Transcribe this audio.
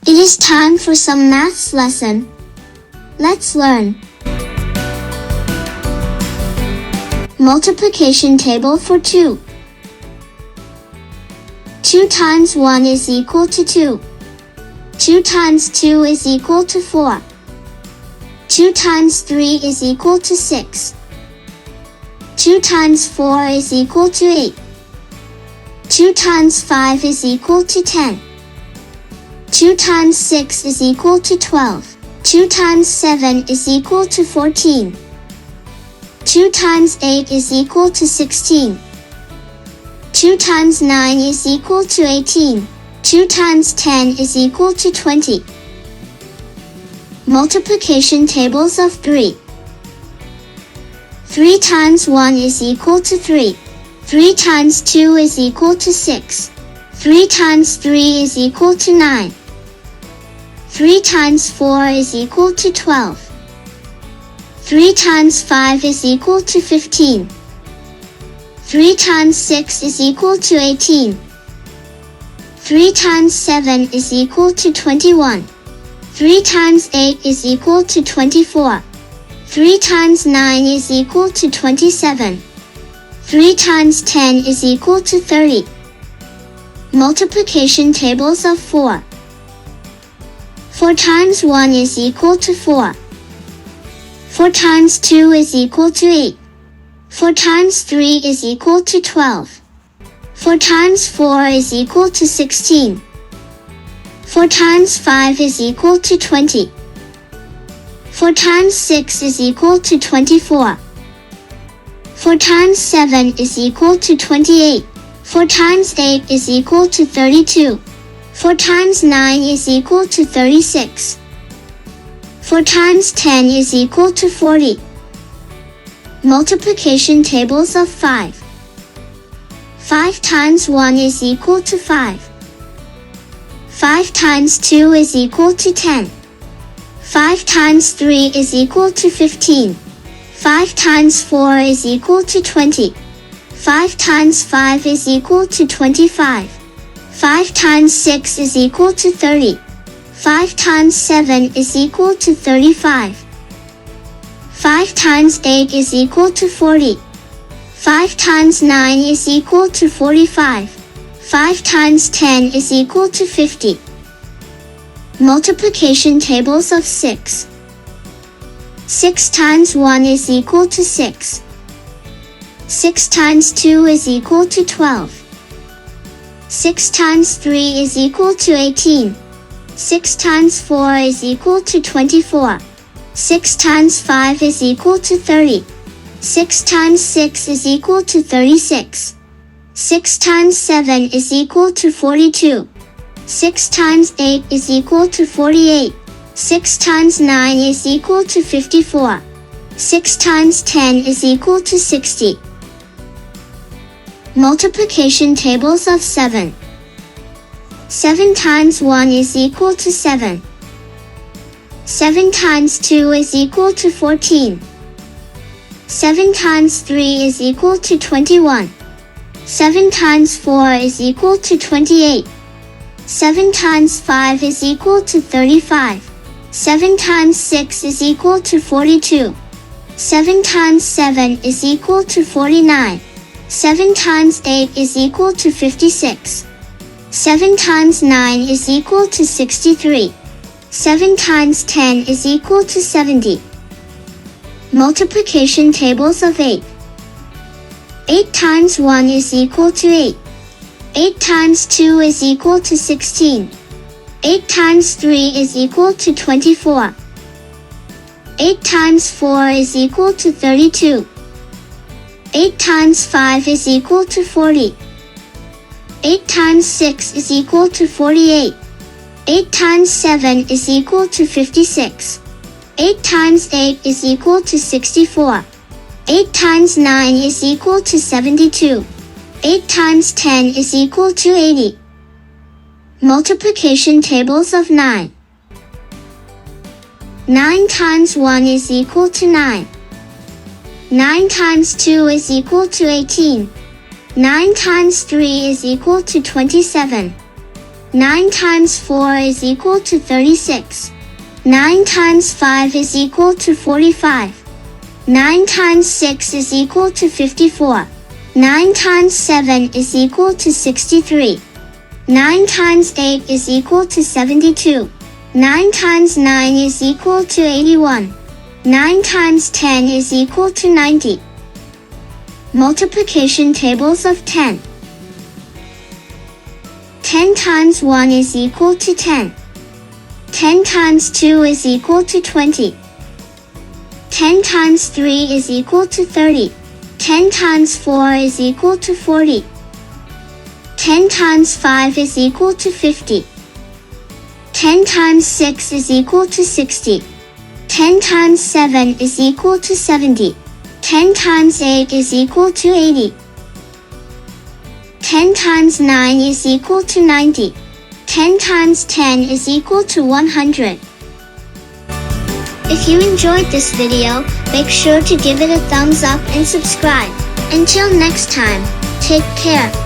It is time for some maths lesson. Let's learn. Multiplication table for 2. 2 times 1 is equal to 2. 2 times 2 is equal to 4. 2 times 3 is equal to 6. 2 times 4 is equal to 8. 2 times 5 is equal to 10. 2 times 6 is equal to 12. 2 times 7 is equal to 14. 2 times 8 is equal to 16. 2 times 9 is equal to 18. 2 times 10 is equal to 20. Multiplication tables of 3. 3 times 1 is equal to 3. 3 times 2 is equal to 6. 3 times 3 is equal to 9. 3 times 4 is equal to 12. 3 times 5 is equal to 15. 3 times 6 is equal to 18. 3 times 7 is equal to 21. 3 times 8 is equal to 24. 3 times 9 is equal to 27. 3 times 10 is equal to 30. Multiplication tables of 4. 4 times 1 is equal to 4. 4 times 2 is equal to 8. 4 times 3 is equal to 12. 4 times 4 is equal to 16. 4 times 5 is equal to 20. 4 times 6 is equal to 24. 4 times 7 is equal to 28. 4 times 8 is equal to 32. 4 times 9 is equal to 36. 4 times 10 is equal to 40. Multiplication tables of 5. 5 times 1 is equal to 5. 5 times 2 is equal to 10. 5 times 3 is equal to 15. 5 times 4 is equal to 20. 5 times 5 is equal to 25. 5 times 6 is equal to 30. 5 times 7 is equal to 35. 5 times 8 is equal to 40. 5 times 9 is equal to 45. 5 times 10 is equal to 50. Multiplication tables of 6. 6 times 1 is equal to 6. 6 times 2 is equal to 12. 6 times 3 is equal to 18. 6 times 4 is equal to 24. 6 times 5 is equal to 30. 6 times 6 is equal to 36. 6 times 7 is equal to 42. 6 times 8 is equal to 48. 6 times 9 is equal to 54. 6 times 10 is equal to 60. Multiplication tables of 7. 7 times 1 is equal to 7. 7 times 2 is equal to 14. 7 times 3 is equal to 21. 7 times 4 is equal to 28. 7 times 5 is equal to 35. 7 times 6 is equal to 42. 7 times 7 is equal to 49. 7 times 8 is equal to 56. 7 times 9 is equal to 63. 7 times 10 is equal to 70. Multiplication tables of 8. 8 times 1 is equal to 8. 8 times 2 is equal to 16. 8 times 3 is equal to 24. 8 times 4 is equal to 32. 8 times 5 is equal to 40. 8 times 6 is equal to 48. 8 times 7 is equal to 56. 8 times 8 is equal to 64. 8 times 9 is equal to 72. 8 times 10 is equal to 80. Multiplication tables of 9. 9 times 1 is equal to 9. 9 times 2 is equal to 18. 9 times 3 is equal to 27. 9 times 4 is equal to 36. 9 times 5 is equal to 45. 9 times 6 is equal to 54. 9 times 7 is equal to 63. 9 times 8 is equal to 72. 9 times 9 is equal to 81. 9 times 10 is equal to 90. Multiplication tables of 10. 10 times 1 is equal to 10. 10 times 2 is equal to 20. 10 times 3 is equal to 30. 10 times 4 is equal to 40. 10 times 5 is equal to 50. 10 times 6 is equal to 60. 10 times 7 is equal to 70. 10 times 8 is equal to 80. 10 times 9 is equal to 90. 10 times 10 is equal to 100. If you enjoyed this video, make sure to give it a thumbs up and subscribe. Until next time, take care.